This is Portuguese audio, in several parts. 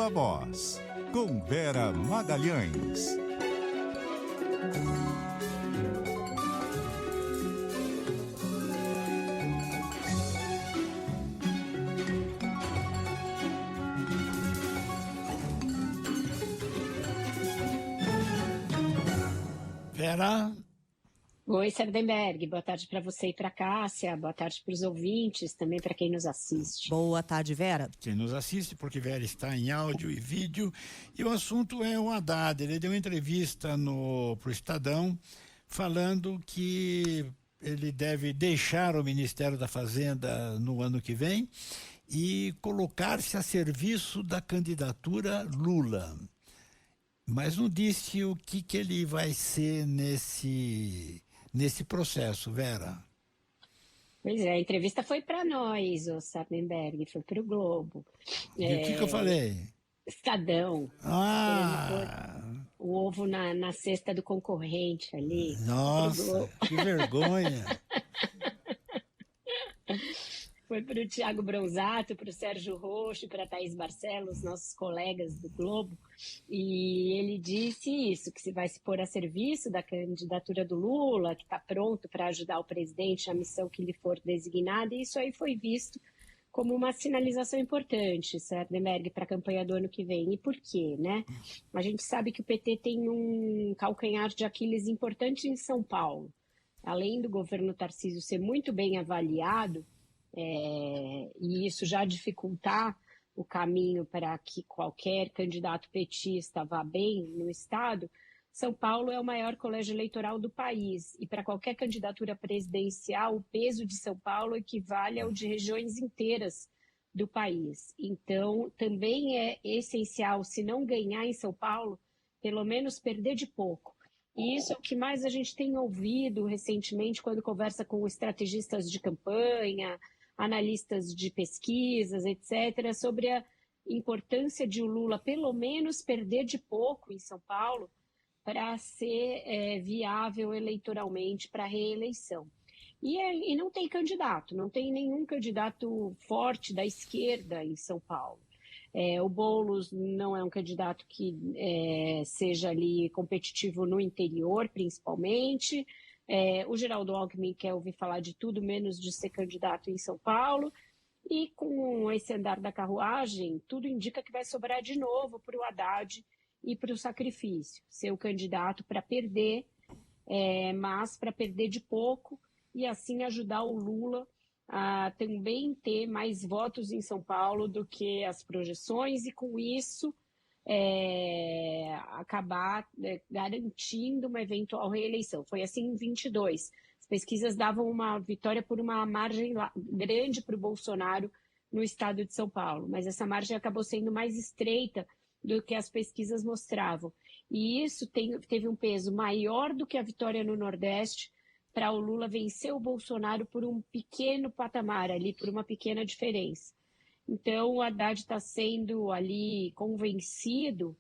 Viva Voz, com Vera Magalhães. Vera? Oi, Sardenberg. Boa tarde para você e para Cássia. Boa tarde para os ouvintes, também para quem nos assiste. Boa tarde, Vera. Quem nos assiste, porque Vera está em áudio e vídeo. E o assunto é o Haddad. Ele deu uma entrevista para o Estadão falando que ele deve deixar o Ministério da Fazenda no ano que vem e colocar-se a serviço da candidatura Lula. Mas não disse o que ele vai ser nesse processo, Vera. Pois é, a entrevista foi para nós, o Sardenberg, foi para o Globo. E o que eu falei? Estadão. O ovo na cesta do concorrente ali. Nossa, que vergonha. Foi para o Thiago Bronzato, para o Sérgio Roxo, para a Thaís Barcelos, nossos colegas do Globo, e ele disse isso, que se vai se pôr a serviço da candidatura do Lula, que está pronto para ajudar o presidente na missão que lhe for designada, e isso aí foi visto como uma sinalização importante, Sardenberg, para a campanha do ano que vem. E por quê, né? A gente sabe que o PT tem um calcanhar de Aquiles importante em São Paulo. Além do governo Tarcísio ser muito bem avaliado, e isso já dificultar o caminho para que qualquer candidato petista vá bem no Estado, São Paulo é o maior colégio eleitoral do país e para qualquer candidatura presidencial o peso de São Paulo equivale ao de regiões inteiras do país. Então também é essencial, se não ganhar em São Paulo, pelo menos perder de pouco. E isso é o que mais a gente tem ouvido recentemente quando conversa com estrategistas de campanha, analistas de pesquisas, etc., sobre a importância de o Lula, pelo menos, perder de pouco em São Paulo para ser viável eleitoralmente para a reeleição. E não tem candidato, não tem nenhum candidato forte da esquerda em São Paulo. O Boulos não é um candidato que seja ali competitivo no interior, principalmente. O Geraldo Alckmin quer ouvir falar de tudo, menos de ser candidato em São Paulo. E com esse andar da carruagem, tudo indica que vai sobrar de novo para o Haddad e para o sacrifício. Ser o candidato para perder, mas para perder de pouco, e assim ajudar o Lula a também ter mais votos em São Paulo do que as projeções, e com isso acabar garantindo uma eventual reeleição. Foi assim em 22. As pesquisas davam uma vitória por uma margem grande para o Bolsonaro no estado de São Paulo, mas essa margem acabou sendo mais estreita do que as pesquisas mostravam. E isso teve um peso maior do que a vitória no Nordeste para o Lula vencer o Bolsonaro por um pequeno patamar ali, por uma pequena diferença. Então, o Haddad está sendo ali convencido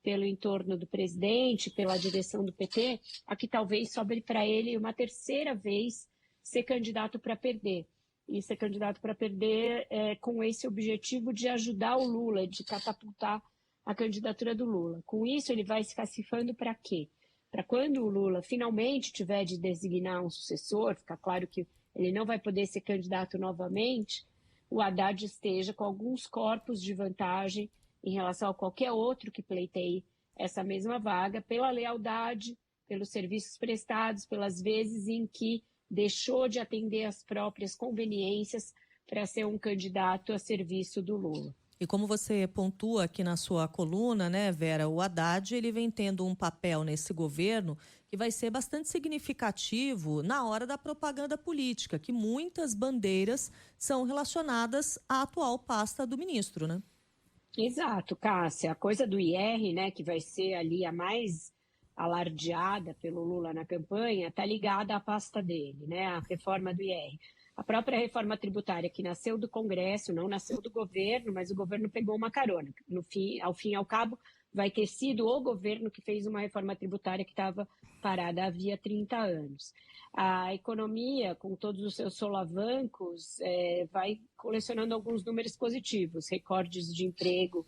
pelo entorno do presidente, pela direção do PT, a que talvez sobre para ele uma terceira vez ser candidato para perder. E ser candidato para perder com esse objetivo de ajudar o Lula, de catapultar a candidatura do Lula. Com isso, ele vai se cacifando para quê? Para quando o Lula finalmente tiver de designar um sucessor, fica claro que ele não vai poder ser candidato novamente, o Haddad esteja com alguns corpos de vantagem em relação a qualquer outro que pleiteie essa mesma vaga, pela lealdade, pelos serviços prestados, pelas vezes em que deixou de atender às próprias conveniências para ser um candidato a serviço do Lula. E como você pontua aqui na sua coluna, né, Vera, o Haddad ele vem tendo um papel nesse governo que vai ser bastante significativo na hora da propaganda política, que muitas bandeiras são relacionadas à atual pasta do ministro, né? Exato, Cássia. A coisa do IR, né, que vai ser ali a mais alardeada pelo Lula na campanha, está ligada à pasta dele, né, a reforma do IR. A própria reforma tributária, que nasceu do Congresso, não nasceu do governo, mas o governo pegou uma carona. Ao fim e ao cabo, vai ter sido o governo que fez uma reforma tributária que estava parada havia 30 anos. A economia, com todos os seus solavancos, vai colecionando alguns números positivos, recordes de emprego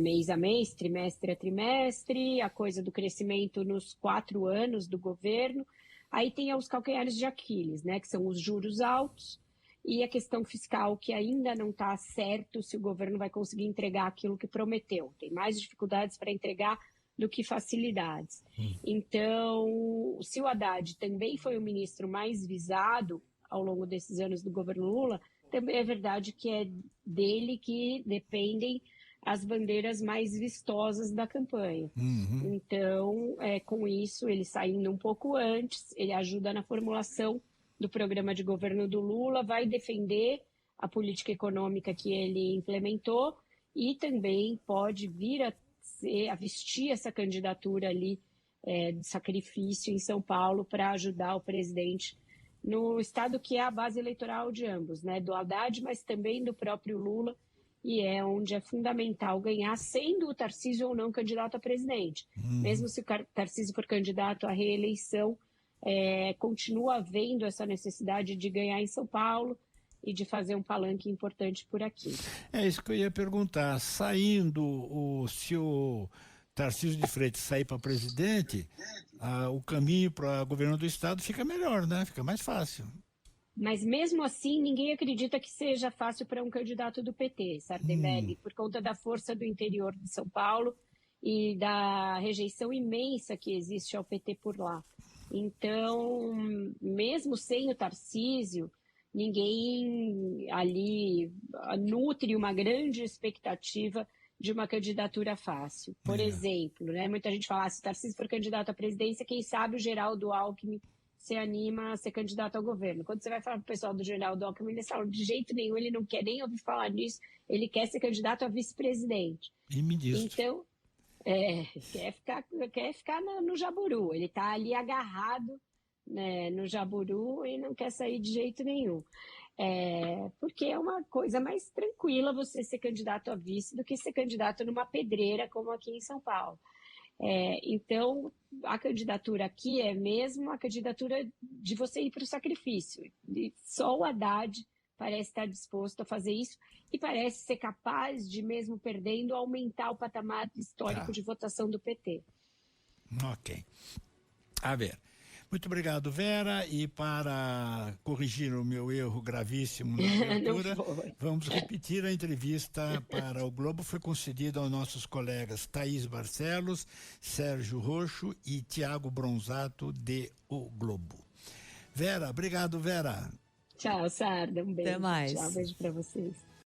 mês a mês, trimestre a trimestre, a coisa do crescimento nos 4 anos do governo. Aí tem os calcanhares de Aquiles, né, que são os juros altos e a questão fiscal, que ainda não está certo se o governo vai conseguir entregar aquilo que prometeu. Tem mais dificuldades para entregar do que facilidades. Então, se o Haddad também foi o ministro mais visado ao longo desses anos do governo Lula, também é verdade que é dele que dependem as bandeiras mais vistosas da campanha. Então, com isso, ele saindo um pouco antes, ele ajuda na formulação do programa de governo do Lula, vai defender a política econômica que ele implementou e também pode vir a vestir essa candidatura ali de sacrifício em São Paulo para ajudar o presidente no estado que é a base eleitoral de ambos, né? Do Haddad, mas também do próprio Lula, e é onde é fundamental ganhar, sendo o Tarcísio ou não candidato a presidente. Mesmo se o Tarcísio for candidato à reeleição, continua havendo essa necessidade de ganhar em São Paulo e de fazer um palanque importante por aqui. É isso que eu ia perguntar. Se o Tarcísio de Freitas sair para presidente, o caminho para governo do estado fica melhor, né? Fica mais fácil. Mas mesmo assim, ninguém acredita que seja fácil para um candidato do PT, Sardenberg, por conta da força do interior de São Paulo e da rejeição imensa que existe ao PT por lá. Então, mesmo sem o Tarcísio, ninguém ali nutre uma grande expectativa de uma candidatura fácil. Por exemplo, né, muita gente fala, se o Tarcísio for candidato à presidência, quem sabe o Geraldo Alckmin se anima a ser candidato ao governo. Quando você vai falar para o pessoal do Geraldo Alckmin, eles falam, de jeito nenhum, ele não quer nem ouvir falar nisso, ele quer ser candidato a vice-presidente. E ministro. Então, quer ficar no jaburu, ele está ali agarrado, né, no jaburu e não quer sair de jeito nenhum. Porque é uma coisa mais tranquila você ser candidato a vice do que ser candidato numa pedreira como aqui em São Paulo. Então, a candidatura aqui é mesmo a candidatura de você ir para o sacrifício. E só o Haddad parece estar disposto a fazer isso e parece ser capaz de, mesmo perdendo, aumentar o patamar histórico de votação do PT. Ok. A ver. Muito obrigado, Vera. E para corrigir o meu erro gravíssimo na abertura, vamos repetir a entrevista para o Globo. Foi concedida aos nossos colegas Thaís Barcelos, Sérgio Roxo e Tiago Bronzato, de O Globo. Vera, obrigado, Vera. Tchau, Sarda. Um beijo. Até mais. Tchau, beijo para vocês.